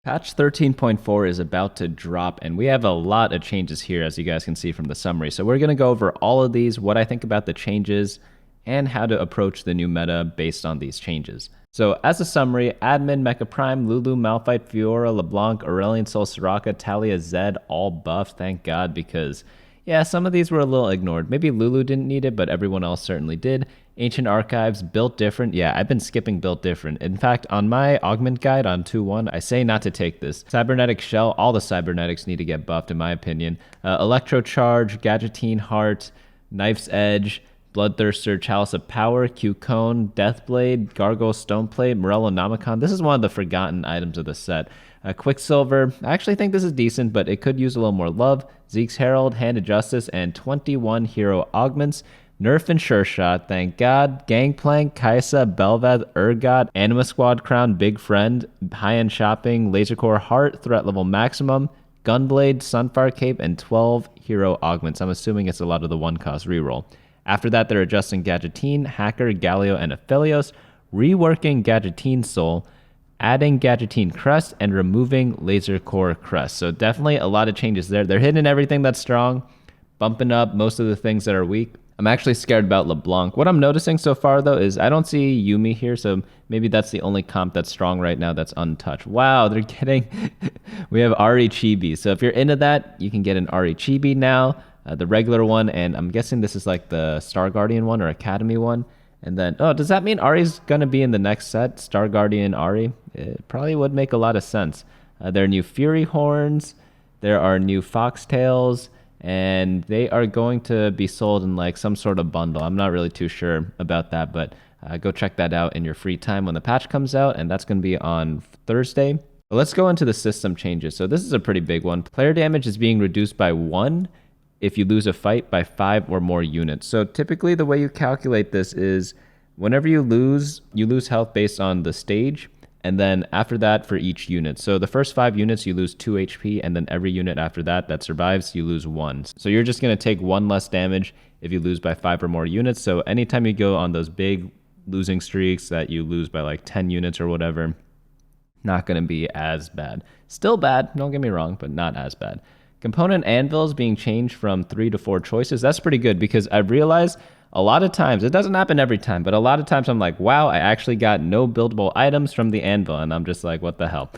Patch 13.4 is about to drop, and we have a lot of changes here, as you guys can see from the summary. So we're going to go over all of these, what I think about the changes, and how to approach the new meta based on these changes. So as a summary, Admin, Mecha Prime, Lulu, Malphite, Fiora, LeBlanc, Aurelion, Sol, Soraka, Talia, Zed, all buffed, thank God, because yeah, some of these were a little ignored. Maybe Lulu didn't need it, but everyone else certainly did. Ancient Archives, Built Different. Yeah, I've been skipping Built Different. In fact, on my augment guide on 2.1, I say not to take this. Cybernetic Shell, all the cybernetics need to get buffed in my opinion. Electro Charge, Gadgettine Heart, Knife's Edge, Bloodthirster, Chalice of Power, Q-Cone, Deathblade, Gargoyle Stoneplate, Morello Nomicon. This is one of the forgotten items of the set. Quicksilver, I actually think this is decent, but it could use a little more love. Zeke's Herald, Hand of Justice, and 21 hero augments. Nerf and Sure Shot, thank God. Gangplank, Kaisa, Belvad, Urgot, Anima Squad Crown, Big Friend, High-End Shopping, Lasercore Heart, Threat Level Maximum, Gunblade, Sunfire Cape, and 12 hero augments. I'm assuming it's a lot of the 1-cost reroll. After that, they're adjusting Gadgettine, Hacker, Galio, and Aphelios, reworking Gadgettine Soul, adding Gadgettine Crest, and removing Lasercore Crest. So definitely a lot of changes there. They're hitting everything that's strong, bumping up most of the things that are weak. I'm actually scared about LeBlanc. What I'm noticing so far, though, is I don't see YUUMI here, so maybe that's the only comp that's strong right now that's untouched. Wow, they're getting... we have Ari Chibi. So if you're into that, you can get an Ari Chibi now, the regular one, and I'm guessing this is like the Star Guardian one or Academy one. And then, oh, does that mean Ari's going to be in the next set? Star Guardian Ari? It probably would make a lot of sense. There are new Fury Horns. There are new Foxtails. And they are going to be sold in like some sort of bundle. I'm not really too sure about that, but go check that out in your free time when the patch comes out. And that's going to be on Thursday. But let's go into the system changes. So this is a pretty big one. Player damage is being reduced by 1 if you lose a fight by 5 or more units. So typically the way you calculate this is whenever you lose health based on the stage, and then after that for each unit. So the first 5 units you lose 2 HP, and then every unit after that survives you lose 1. So you're just going to take 1 less damage if you lose by 5 or more units. So anytime you go on those big losing streaks that you lose by like 10 units or whatever, not going to be as bad. Still bad, don't get me wrong, but not as bad. Component anvils being changed from 3 to 4 choices. That's pretty good because I've realized a lot of times, it doesn't happen every time, but a lot of times I'm like, wow, I actually got no buildable items from the anvil. And I'm just like, what the hell?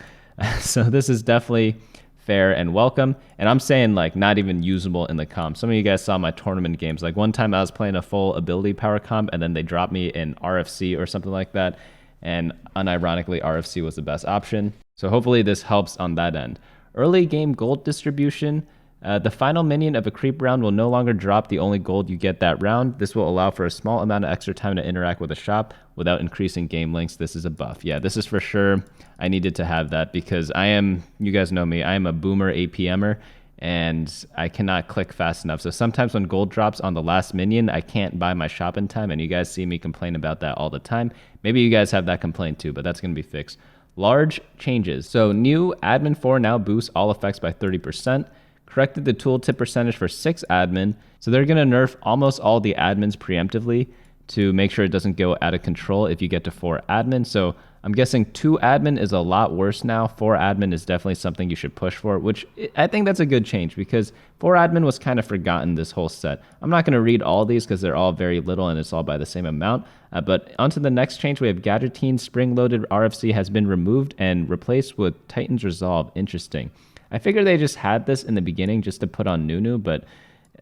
So this is definitely fair and welcome. And I'm saying like not even usable in the comp. Some of you guys saw my tournament games. Like one time I was playing a full ability power comp and then they dropped me in RFC or something like that. And unironically, RFC was the best option. So hopefully this helps on that end. Early game gold distribution. The final minion of a creep round will no longer drop the only gold you get that round. This will allow for a small amount of extra time to interact with a shop without increasing game lengths. This is a buff. Yeah, this is for sure. I needed to have that because you guys know me, I am a boomer APMer and I cannot click fast enough. So sometimes when gold drops on the last minion, I can't buy my shop in time, and you guys see me complain about that all the time. Maybe you guys have that complaint too, but that's going to be fixed. Large changes. So new admin 4 now boosts all effects by 30%. Corrected the tooltip percentage for 6 admin. So they're going to nerf almost all the admins preemptively to make sure it doesn't go out of control if you get to 4 admin. So I'm guessing 2 admin is a lot worse now. 4 admin is definitely something you should push for, which I think that's a good change because 4 admin was kind of forgotten this whole set. I'm not going to read all these because they're all very little and it's all by the same amount. But onto the next change, we have Gadgettine spring-loaded RFC has been removed and replaced with Titan's Resolve. Interesting. I figured they just had this in the beginning just to put on Nunu, but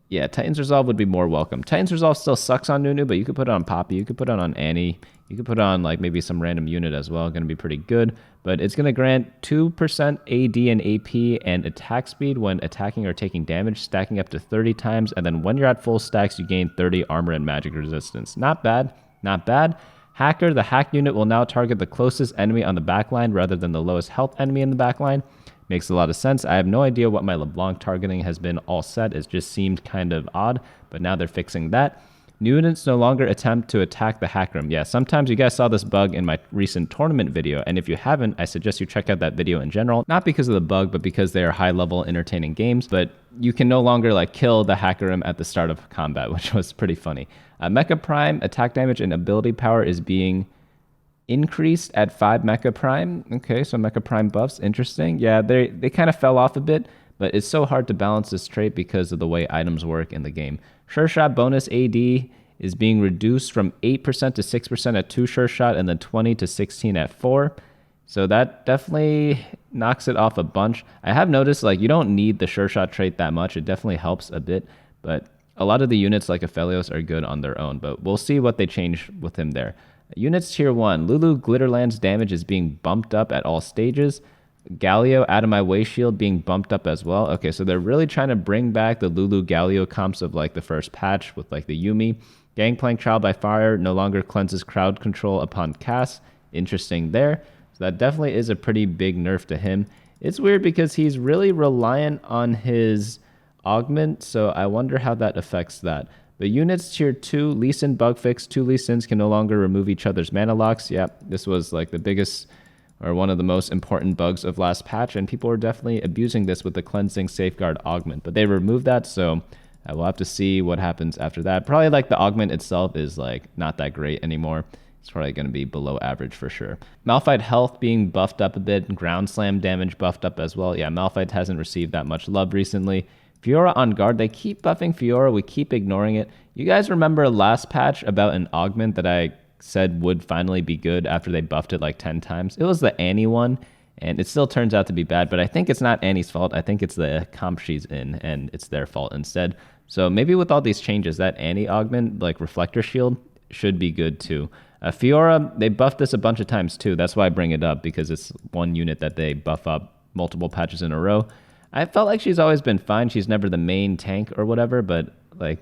yeah, Titan's Resolve would be more welcome. Titan's Resolve still sucks on Nunu, but you could put it on Poppy, you could put it on Annie, you could put it on like maybe some random unit as well, going to be pretty good. But it's going to grant 2% AD and AP and attack speed when attacking or taking damage, stacking up to 30 times, and then when you're at full stacks, you gain 30 armor and magic resistance. Not bad, not bad. Hacker, the hack unit will now target the closest enemy on the backline rather than the lowest health enemy in the backline. Makes a lot of sense. I have no idea what my LeBlanc targeting has been all set. It just seemed kind of odd, but now they're fixing that. New units no longer attempt to attack the hack room. Yeah, sometimes you guys saw this bug in my recent tournament video, and if you haven't, I suggest you check out that video in general. Not because of the bug, but because they are high-level, entertaining games. But you can no longer like kill the hacker room at the start of combat, which was pretty funny. Mecha Prime attack damage and ability power is being increased at 5 Mecha Prime. Okay, so Mecha Prime buffs, interesting. Yeah, they kind of fell off a bit, but it's so hard to balance this trait because of the way items work in the game. Sure Shot bonus AD is being reduced from 8% to 6% at 2 Sure Shot, and then 20 to 16 at 4. So that definitely knocks it off a bunch. I have noticed like you don't need the Sure Shot trait that much. It definitely helps a bit, but a lot of the units like Aphelios are good on their own, but we'll see what they change with him there. Units tier 1, Lulu Glitterland's damage is being bumped up at all stages. Galio Out of My Way shield being bumped up as well. Okay, so they're really trying to bring back the Lulu Galio comps of like the first patch with like the YUUMI. Gangplank Trial by Fire no longer cleanses crowd control upon cast. Interesting there. So that definitely is a pretty big nerf to him. It's weird because he's really reliant on his augment, so I wonder how that affects that. But units tier 2, Lee Sin bug fix. 2 Lee Sins can no longer remove each other's mana locks. Yep, this was like the biggest or one of the most important bugs of last patch, and people were definitely abusing this with the cleansing safeguard augment. But they removed that, so we'll have to see what happens after that. Probably like the augment itself is like not that great anymore. It's probably going to be below average for sure. Malphite health being buffed up a bit. Ground slam damage buffed up as well. Yeah, Malphite hasn't received that much love recently. Fiora on guard. They keep buffing Fiora. We keep ignoring it. You guys remember last patch about an augment that I said would finally be good after they buffed it like 10 times? It was the Annie one, and it still turns out to be bad, but I think it's not Annie's fault. I think it's the comp she's in, and it's their fault instead. So maybe with all these changes, that Annie augment, like Reflector Shield, should be good too. Fiora, they buffed this a bunch of times too. That's why I bring it up, because it's one unit that they buff up multiple patches in a row. I felt like she's always been fine. She's never the main tank or whatever, but like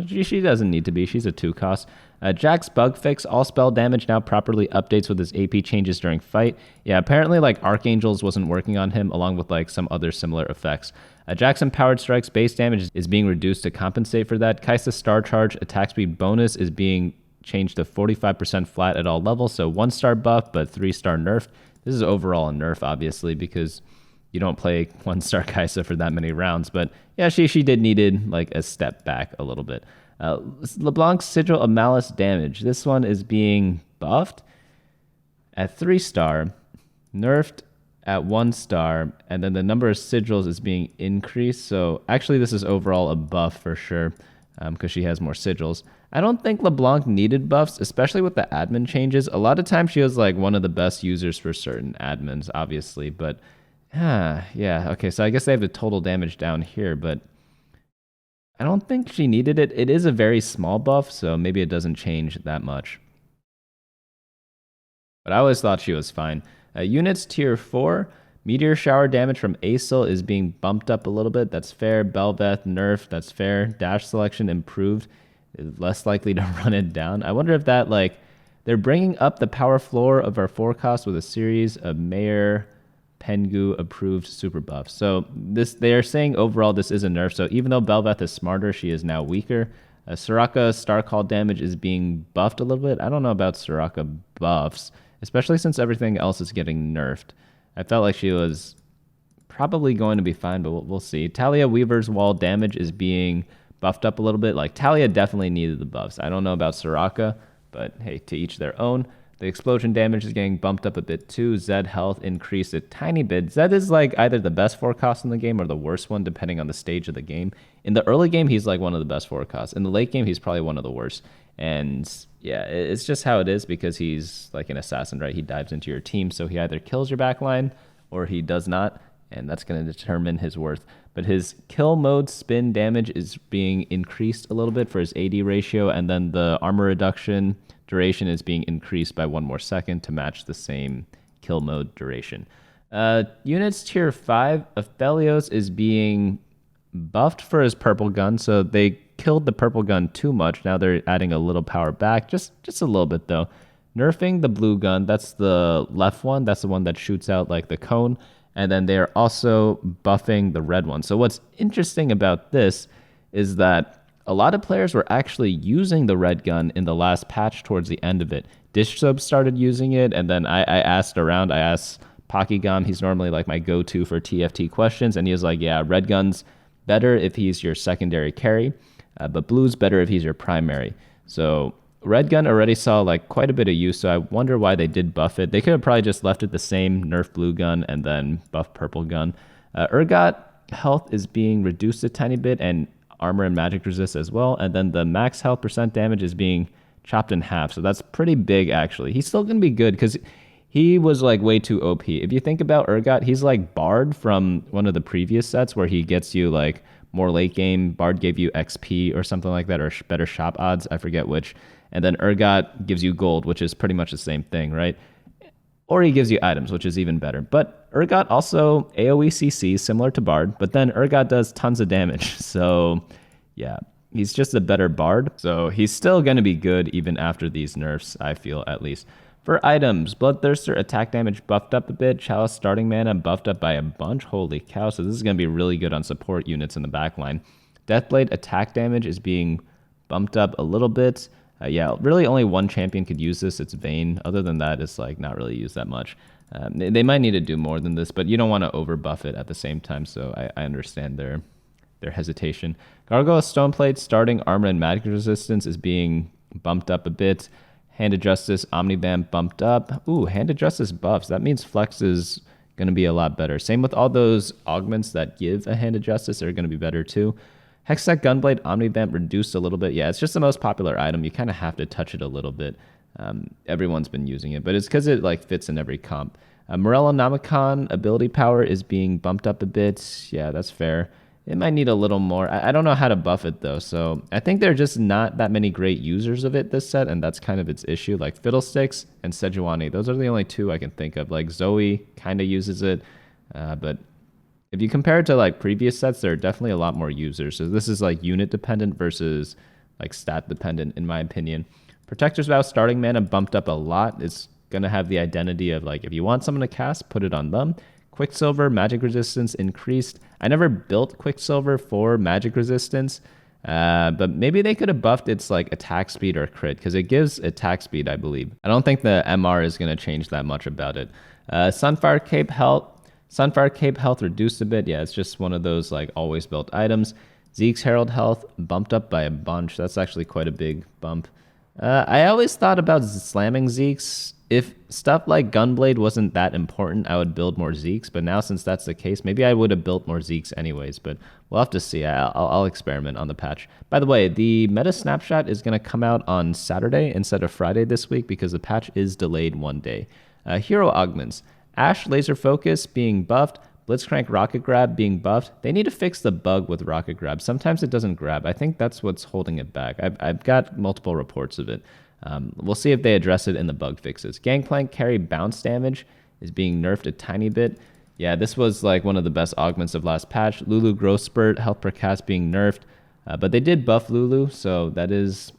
she doesn't need to be. She's a 2 cost. Jack's bug fix. All spell damage now properly updates with his AP changes during fight. Yeah, apparently like Archangels wasn't working on him, along with like some other similar effects. Jack's empowered strikes base damage is being reduced to compensate for that. Kai'Sa's star charge attack speed bonus is being changed to 45% flat at all levels. So 1-star buff, but 3-star nerf. This is overall a nerf, obviously, because you don't play 1-star Kai'Sa for that many rounds. But yeah, she did needed like a step back a little bit. LeBlanc's Sigil of Malice damage. This one is being buffed at 3-star, nerfed at 1-star, and then the number of sigils is being increased. So actually this is overall a buff for sure, because she has more sigils. I don't think LeBlanc needed buffs, especially with the admin changes. A lot of times she was like one of the best users for certain admins, obviously, but yeah, okay, so I guess they have the total damage down here, but I don't think she needed it. It is a very small buff, so maybe it doesn't change that much. But I always thought she was fine. Units tier 4, Meteor Shower damage from Aesol is being bumped up a little bit. That's fair. Belveth nerf, that's fair. Dash selection improved. Is less likely to run it down. I wonder if that, like, they're bringing up the power floor of our forecast with a series of Mayor Pengu approved super buffs. So they are saying overall this is a nerf. So even though Belveth is smarter, she is now weaker. Soraka Star Call damage is being buffed a little bit. I don't know about Soraka buffs, especially since everything else is getting nerfed. I felt like she was probably going to be fine, but we'll see. Talia Weaver's Wall damage is being buffed up a little bit. Like, Talia definitely needed the buffs. I don't know about Soraka, but hey, to each their own. The explosion damage is getting bumped up a bit too. Zed health increased a tiny bit. Zed is like either the best forecast in the game or the worst one, depending on the stage of the game. In the early game, he's like one of the best forecasts. In the late game, he's probably one of the worst. And yeah, it's just how it is because he's like an assassin, right? He dives into your team, so he either kills your backline or he does not, and that's going to determine his worth. But his kill mode spin damage is being increased a little bit for his AD ratio, and then the armor reduction duration is being increased by 1 more second to match the same kill mode duration. Units tier 5, Aphelios is being buffed for his purple gun, so they killed the purple gun too much. Now they're adding a little power back, just a little bit though. Nerfing the blue gun, that's the left one, that's the one that shoots out like the cone, and then they're also buffing the red one. So what's interesting about this is that a lot of players were actually using the red gun in the last patch towards the end of it. Dishsub started using it, and then I asked around. I asked Pokygam, he's normally like my go-to for TFT questions, and he was like, yeah, red gun's better if he's your secondary carry, but blue's better if he's your primary. So Red Gun already saw like quite a bit of use, so I wonder why they did buff it. They could have probably just left it the same, nerf Blue Gun, and then buff Purple Gun. Urgot health is being reduced a tiny bit, and armor and magic resist as well. And then the max health percent damage is being chopped in half, so that's pretty big actually. He's still gonna be good because he was like way too OP. If you think about Urgot, he's like Bard from one of the previous sets where he gets you like more late game. Bard gave you XP or something like that, or better shop odds. I forget which. And then Urgot gives you gold, which is pretty much the same thing, right? Or he gives you items, which is even better. But Urgot also AoE CC, similar to Bard, but then Urgot does tons of damage. So yeah, he's just a better Bard. So he's still going to be good even after these nerfs, I feel, at least. For items, Bloodthirster attack damage buffed up a bit. Chalice starting mana buffed up by a bunch. Holy cow, so this is going to be really good on support units in the backline. Deathblade attack damage is being bumped up a little bit. Yeah, really only one champion could use this. It's Vayne. Other than that, it's like not really used that much. They might need to do more than this, but you don't want to over buff it at the same time, so I understand their hesitation. Gargoyle Stoneplate starting armor and magic resistance is being bumped up a bit. Hand of Justice, Omnivamp bumped up. Ooh, Hand of Justice buffs. That means Flex is going to be a lot better. Same with all those augments that give a Hand of Justice. They're going to be better too. Hextech Gunblade, Omnivamp reduced a little bit. Yeah, it's just the most popular item. You kind of have to touch it a little bit. Everyone's been using it, but it's because it like fits in every comp. Morellonomicon ability power is being bumped up a bit. Yeah, that's fair. It might need a little more. I don't know how to buff it though, so I think there are just not that many great users of it this set, and that's kind of its issue. Like Fiddlesticks and Sejuani, those are the only two I can think of. Like Zoe kind of uses it, but if you compare it to like previous sets, there are definitely a lot more users. So this is like unit dependent versus like stat dependent, in my opinion. Protector's Vow starting mana bumped up a lot. It's gonna have the identity of like if you want someone to cast, put it on them. Quicksilver magic resistance increased. I never built Quicksilver for magic resistance, but maybe they could have buffed its like attack speed or crit because it gives attack speed, I believe. I don't think the MR is going to change that much about it. Sunfire Cape health reduced a bit. Yeah, it's just one of those like always built items. Zeke's Herald health bumped up by a bunch. That's actually quite a big bump. I always thought about slamming Zeke's. If stuff like Gunblade wasn't that important, I would build more Zeke's. But now since that's the case, maybe I would have built more Zeke's anyways. But we'll have to see. I'll experiment on the patch. By the way, the meta snapshot is going to come out on Saturday instead of Friday this week because the patch is delayed one day. Hero augments. Ash Laser Focus being buffed. Blitzcrank Rocket Grab being buffed. They need to fix the bug with Rocket Grab. Sometimes it doesn't grab. I think that's what's holding it back. I've got multiple reports of it. We'll see if they address it in the bug fixes. Gangplank Carry Bounce Damage is being nerfed a tiny bit. Yeah, this was like one of the best augments of last patch. Lulu Growth Spurt, health per cast being nerfed. But they did buff Lulu, so that is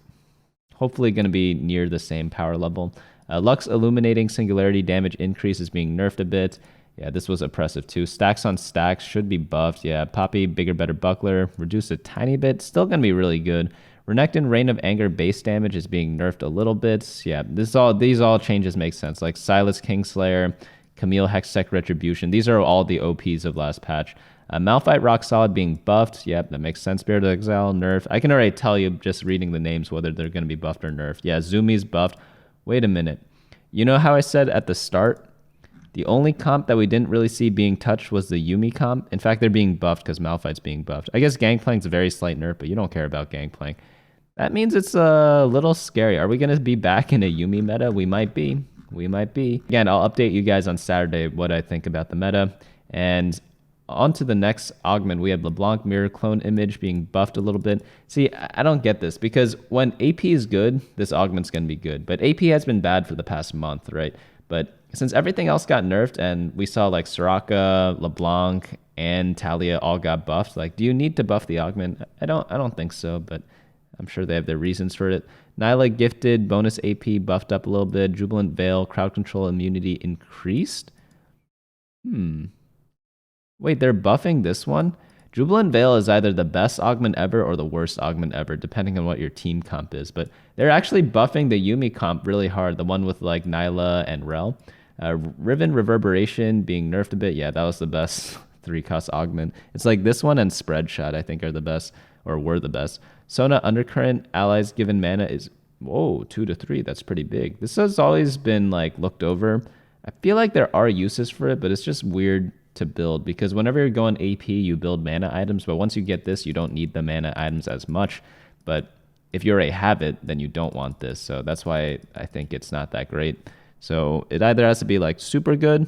hopefully going to be near the same power level. Lux Illuminating Singularity damage increase is being nerfed a bit. Yeah, this was oppressive too. Stacks on stacks should be buffed. Yeah, Poppy, Bigger Better Buckler, reduced a tiny bit. Still going to be really good. Renekton Reign of Anger base damage is being nerfed a little bit. Yeah, these all changes make sense. Like Silas Kingslayer, Camille Hextech Retribution. These are all the OPs of last patch. Malphite Rock Solid being buffed. Yep, that makes sense. Spirit of Exile nerfed. I can already tell you just reading the names whether they're going to be buffed or nerfed. Yeah, Zumi's buffed. Wait a minute. You know how I said at the start, the only comp that we didn't really see being touched was the YUUMI comp? In fact, they're being buffed because Malphite's being buffed. I guess Gangplank's a very slight nerf, but you don't care about Gangplank. That means it's a little scary. Are we going to be back in a YUUMI meta? We might be. We might be. Again, I'll update you guys on Saturday what I think about the meta. And on to the next augment. We have LeBlanc Mirror Clone Image being buffed a little bit. See, I don't get this because when AP is good, this augment's going to be good. But AP has been bad for the past month, right? But since everything else got nerfed and we saw like Soraka, LeBlanc, and Talia all got buffed, like, do you need to buff the augment? I don't think so, but I'm sure they have their reasons for it. Nyla Gifted, bonus AP buffed up a little bit. Jubilant Veil, crowd control immunity increased. Wait, they're buffing this one? Jubilant Veil is either the best augment ever or the worst augment ever, depending on what your team comp is. But they're actually buffing the YUUMI comp really hard, the one with like Nyla and Rel. Riven Reverberation being nerfed a bit. Yeah, that was the best 3-cost augment. It's like this one and Spread Shot, I think, are the best, or were the best. Sona Undercurrent, allies given mana is Whoa, 2 to 3. That's pretty big. This has always been like looked over. I feel like there are uses for it, but it's just weird to build because whenever you're going AP, you build mana items. But once you get this, you don't need the mana items as much. But if you already have it, then you don't want this. So that's why I think it's not that great. So it either has to be like super good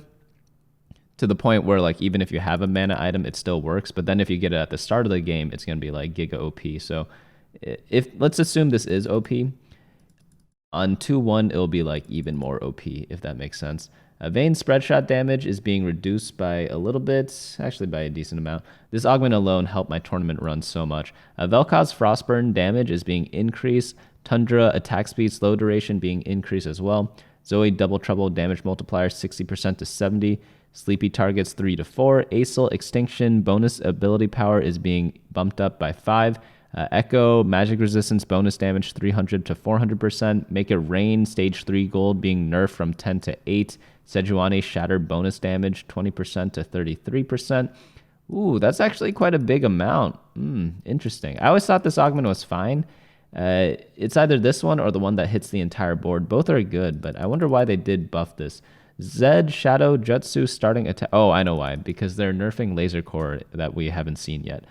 to the point where like even if you have a mana item, it still works. But then if you get it at the start of the game, it's going to be like giga OP. So if let's assume this is OP, on 2-1, it'll be like even more OP, if that makes sense. Vayne spread shot damage is being reduced by a little bit, actually by a decent amount. This augment alone helped my tournament run so much. Vel'Koz's Frostburn damage is being increased. Tundra attack speed slow duration being increased as well. Zoe double trouble damage multiplier 60% to 70. Sleepy targets 3 to 4. Acel extinction bonus ability power is being bumped up by 5. Echo magic resistance bonus damage 300 to 400%. Make it rain stage 3 gold being nerfed from 10 to 8. Sejuani shatter bonus damage 20% to 33%. Ooh, that's actually quite a big amount. Interesting. I always thought this augment was fine. It's either this one or the one that hits the entire board. Both are good, but I wonder why they did buff this. Zed Shadow Jutsu starting attack. Oh, I know why. Because they're nerfing Laser Core that we haven't seen yet.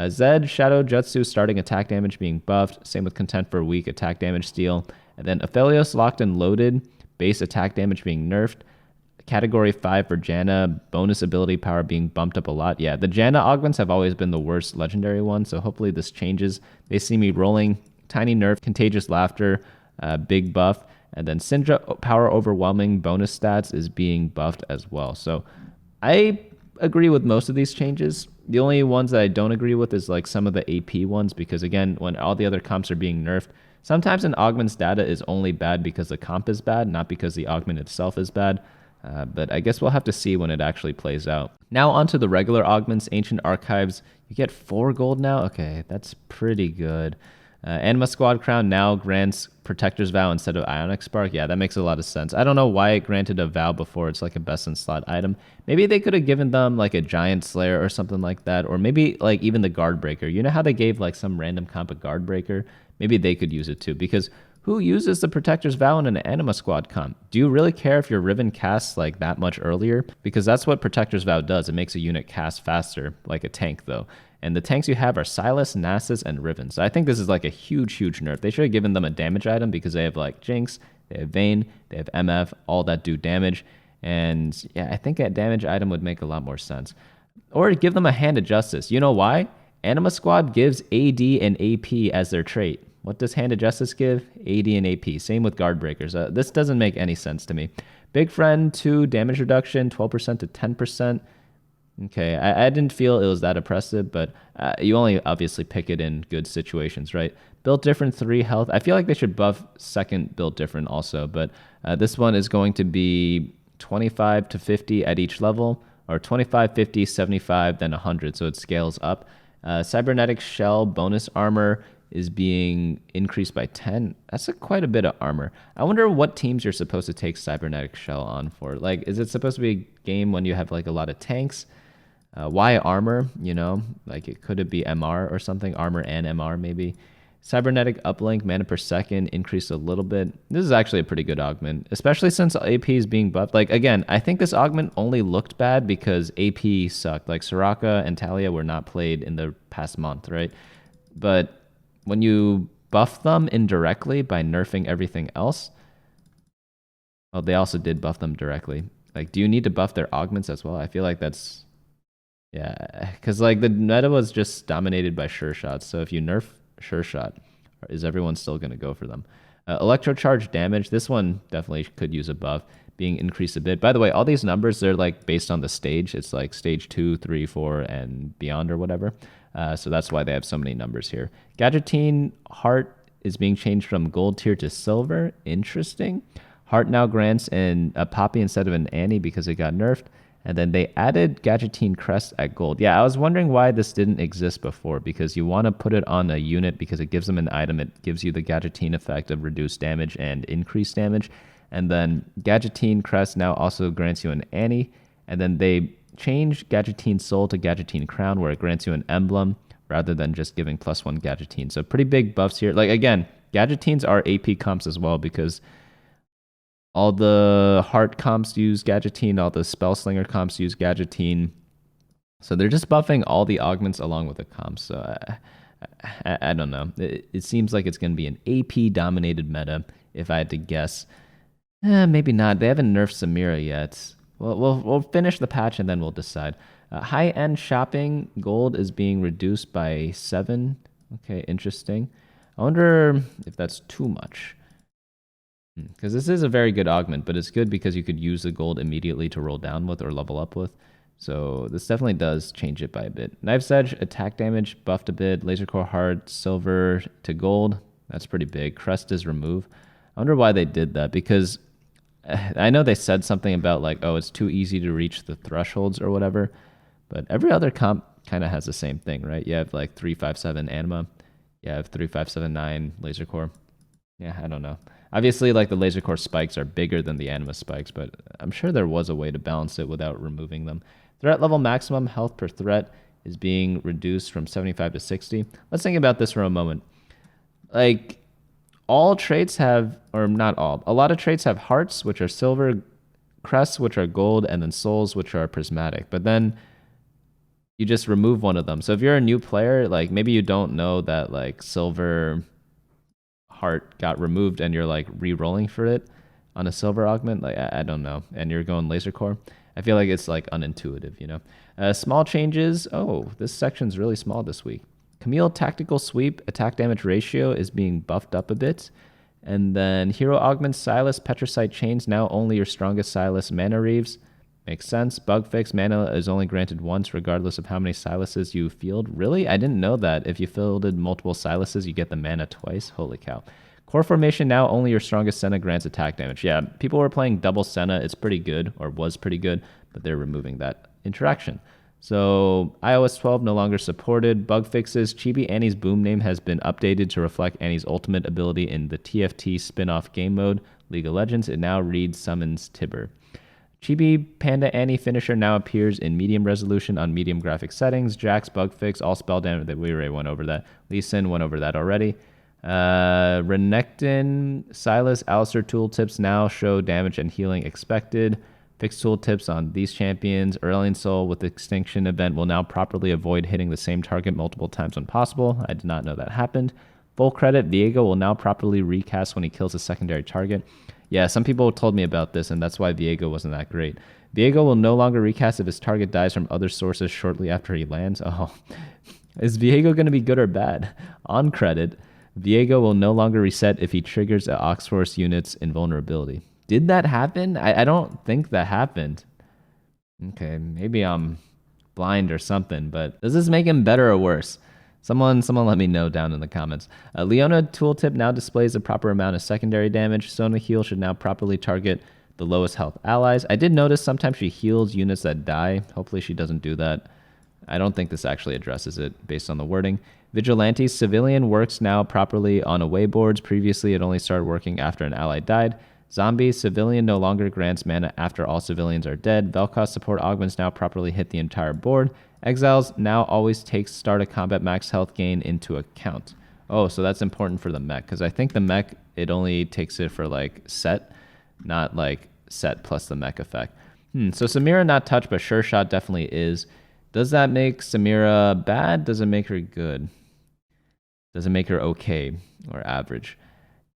Zed Shadow Jutsu starting attack damage being buffed. Same with Content for weak attack damage steal. And then Aphelios Locked and Loaded base attack damage being nerfed. Category 5 for Janna, bonus ability power being bumped up a lot. Yeah, the Janna augments have always been the worst legendary one, so hopefully this changes. They see me rolling. Tiny nerf, Contagious Laughter, big buff. And then Syndra power overwhelming bonus stats is being buffed as well. So I agree with most of these changes. The only ones that I don't agree with is like some of the AP ones, because again, when all the other comps are being nerfed, sometimes an augment's data is only bad because the comp is bad, not because the augment itself is bad. But I guess we'll have to see when it actually plays out. Now onto the regular augments, Ancient Archives. You get 4 gold now? Okay, that's pretty good. Anima Squad Crown now grants Protector's Vow instead of Ionic Spark. Yeah, that makes a lot of sense. I don't know why it granted a Vow before. It's like a best in slot item. Maybe they could have given them like a Giant Slayer or something like that. Or maybe like even the Guard Breaker. You know how they gave like some random comp a Guard Breaker? Maybe they could use it too, because who uses the Protector's Vow in an Anima Squad comp? Do you really care if your Riven casts like that much earlier? Because that's what Protector's Vow does. It makes a unit cast faster, like a tank though. And the tanks you have are Silas, Nasus, and Riven. So I think this is like a huge, huge nerf. They should have given them a damage item because they have like Jinx, they have Vayne, they have MF, all that do damage. And yeah, I think a damage item would make a lot more sense. Or give them a Hand of Justice. You know why? Anima Squad gives AD and AP as their trait. What does Hand of Justice give? AD and AP. Same with Guard Breakers. This doesn't make any sense to me. Big Friend 2 damage reduction, 12% to 10%. Okay, I didn't feel it was that oppressive, but you only obviously pick it in good situations, right? Build Different 3 health. I feel like they should buff second Build Different also, but this one is going to be 25 to 50 at each level, or 25, 50, 75, then 100, so it scales up. Cybernetic Shell bonus armor is being increased by 10. That's quite a bit of armor. I wonder what teams you're supposed to take Cybernetic Shell on for. Like, is it supposed to be a game when you have like a lot of tanks? Why armor? You know, like could it be MR or something? Armor and MR maybe. Cybernetic uplink mana per second increased a little bit. This is actually a pretty good augment, especially since AP is being buffed. Like again, I think this augment only looked bad because AP sucked. Like Soraka and Talia were not played in the past month, right? But when you buff them indirectly by nerfing everything else, well, they also did buff them directly. Like, do you need to buff their augments as well? I feel like that's, yeah, because like the meta was just dominated by sure shots. So if you nerf sure shot, is everyone still going to go for them? Electrocharge damage, this one definitely could use a buff, being increased a bit. By the way, all these numbers, they're like based on the stage. It's like stage 2, 3, 4, and beyond or whatever. So that's why they have so many numbers here. Gadgettine Heart is being changed from gold tier to silver. Interesting. Heart now grants a Poppy instead of an Annie because it got nerfed. And then they added Gadgettine Crest at gold. Yeah, I was wondering why this didn't exist before, because you want to put it on a unit because it gives them an item. It gives you the Gadgettine effect of reduced damage and increased damage. And then Gadgettine Crest now also grants you an Annie. And then they changed Gadgettine Soul to Gadgettine Crown, where it grants you an emblem rather than just giving +1 Gadgettine. So pretty big buffs here. Like again, Gadgetines are AP comps as well because all the heart comps use Gadgetine, all the Spellslinger comps use Gadgetine. So they're just buffing all the augments along with the comps. So I don't know. It seems like it's going to be an AP dominated meta if I had to guess. Maybe not. They haven't nerfed Samira yet. We'll finish the patch and then we'll decide. High-end shopping gold is being reduced by 7. Okay, interesting. I wonder if that's too much. Because this is a very good augment, but it's good because you could use the gold immediately to roll down with or level up with. So this definitely does change it by a bit. Knife's Edge, attack damage buffed a bit. Laser Core Heart, silver to gold. That's pretty big. Crest is removed. I wonder why they did that, because I know they said something about like, oh, it's too easy to reach the thresholds or whatever, but every other comp kind of has the same thing, right? You have like 357 Anima. You have 3579 Laser Core. Yeah, I don't know. Obviously, like the Laser Core spikes are bigger than the Anima spikes, but I'm sure there was a way to balance it without removing them. Threat level maximum health per threat is being reduced from 75 to 60. Let's think about this for a moment. Like, all traits have, or not all, a lot of traits have hearts, which are silver, crests, which are gold, and then souls, which are prismatic. But then you just remove one of them. So if you're a new player, like maybe you don't know that like silver heart got removed and you're like re-rolling for it on a silver augment, like I don't know, and you're going laser core. I feel like it's like unintuitive, you know. Small changes. Oh, this section's really small this week. Camille Tactical Sweep attack damage ratio is being buffed up a bit. And then Hero Augment Silas Petricite Chains, now only your strongest Silas Mana Reaves. Makes sense. Bug fix, mana is only granted once regardless of how many Silases you field. Really? I didn't know that. If you fielded multiple Silases, you get the mana twice. Holy cow. Core Formation, now only your strongest Senna grants attack damage. Yeah, people were playing double Senna. It's pretty good, or was pretty good, but they're removing that interaction. So iOS 12 no longer supported. Bug fixes. Chibi Annie's boom name has been updated to reflect Annie's ultimate ability in the TFT spin-off game mode, League of Legends. It now reads Summons Tibber. Chibi Panda Annie finisher now appears in medium resolution on medium graphic settings. Jax bug fix, all spell damage. We already went over that. Lee Sin went over that already. Renekton, Silas, Alistair tooltips now show damage and healing expected. Fixed tooltips on these champions. Aurelion Soul with Extinction event will now properly avoid hitting the same target multiple times when possible. I did not know that happened. Full credit, Viego will now properly recast when he kills a secondary target. Yeah, some people told me about this, and that's why Viego wasn't that great. Viego will no longer recast if his target dies from other sources shortly after he lands. Oh, is Viego going to be good or bad? On credit, Viego will no longer reset if he triggers an Oxforce unit's invulnerability. Did that happen? I don't think that happened. Okay, maybe I'm blind or something, but does this make him better or worse? Someone let me know down in the comments. Leona tooltip now displays a proper amount of secondary damage. Sona heal should now properly target the lowest health allies. I did notice sometimes she heals units that die. Hopefully she doesn't do that. I don't think this actually addresses it based on the wording. Vigilante civilian works now properly on away boards. Previously it only started working after an ally died. Zombie civilian no longer grants mana after all civilians are dead. Vel'Koz support augments now properly hit the entire board. Exiles now always takes start of combat max health gain into account. Oh, so that's important for the mech, because I think the mech, it only takes it for like set, not like set plus the mech effect. So Samira not touched, but Sure Shot definitely is. Does that make Samira bad? Does it make her good? Does it make her okay or average?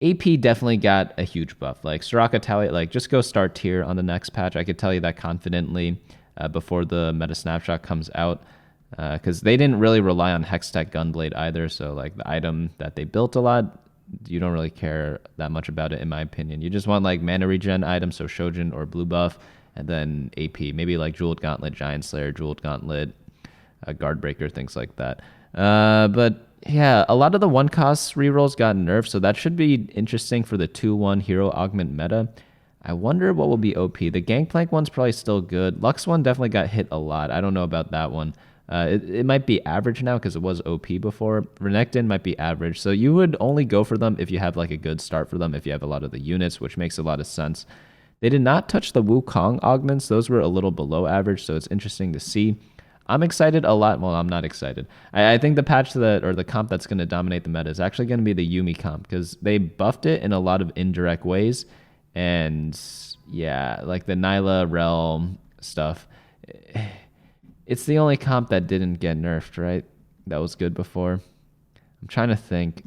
AP definitely got a huge buff. Like Soraka Tally, like just go start tier on the next patch. I could tell you that confidently before the meta snapshot comes out, because they didn't really rely on Hextech Gunblade either. So like the item that they built a lot, you don't really care that much about it in my opinion. You just want like mana regen items, so Shojin or blue buff, and then AP, maybe like Jeweled Gauntlet, Giant Slayer, Jeweled Gauntlet, Guardbreaker, things like that. But yeah, a lot of the one-cost rerolls got nerfed, so that should be interesting for the 2-1 hero augment meta. I wonder what will be OP. The Gangplank one's probably still good. Lux one definitely got hit a lot. I don't know about that one. It might be average now because it was OP before. Renekton might be average. So you would only go for them if you have like a good start for them, if you have a lot of the units, which makes a lot of sense. They did not touch the Wukong augments. Those were a little below average, so it's interesting to see. I'm excited a lot. Well, I'm not excited. I think the patch that, or the comp that's going to dominate the meta is actually going to be the YUUMI comp because they buffed it in a lot of indirect ways. And yeah, like the Nyla realm stuff. It's the only comp that didn't get nerfed, right? That was good before. I'm trying to think.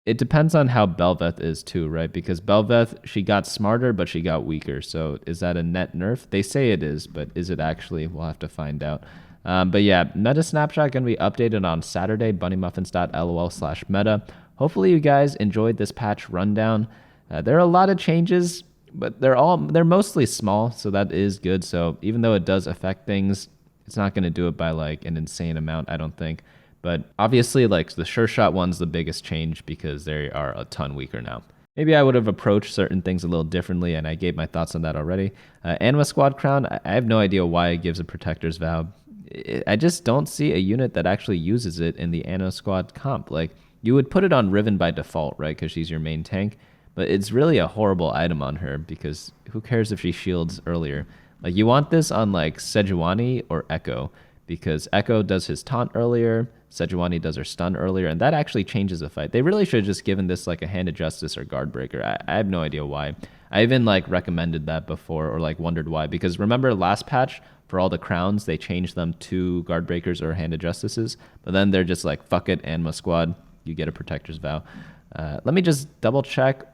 It depends on how Belveth is too, right? Because Belveth, she got smarter, but she got weaker. So is that a net nerf? They say it is, but is it actually? We'll have to find out. But yeah, meta snapshot going to be updated on Saturday, bunnymuffins.lol/meta. Hopefully you guys enjoyed this patch rundown. There are a lot of changes, but they're mostly small, so that is good. So even though it does affect things, it's not going to do it by like an insane amount, I don't think. But obviously, like the sure shot one's the biggest change because they are a ton weaker now. Maybe I would have approached certain things a little differently, and I gave my thoughts on that already. Anima Squad Crown, I have no idea why it gives a Protector's Vow. I just don't see a unit that actually uses it in the Anima Squad comp. Like, you would put it on Riven by default, right, because she's your main tank, but it's really a horrible item on her because who cares if she shields earlier? Like, you want this on, like, Sejuani or Echo, because Echo does his taunt earlier, Sejuani does her stun earlier, and that actually changes the fight. They really should have just given this like a Hand of Justice or Guard Breaker. I have no idea why. I even like recommended that before or like wondered why, because remember last patch for all the crowns, they changed them to Guard Breakers or Hand of Justices, but then they're just like, fuck it, Anima Squad, you get a Protector's Vow. Let me just double check.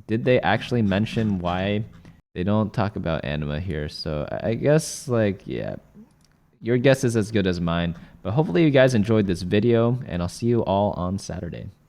Did they actually mention why? They don't talk about Anima here, so I guess like, yeah, your guess is as good as mine. But hopefully you guys enjoyed this video, and I'll see you all on Saturday.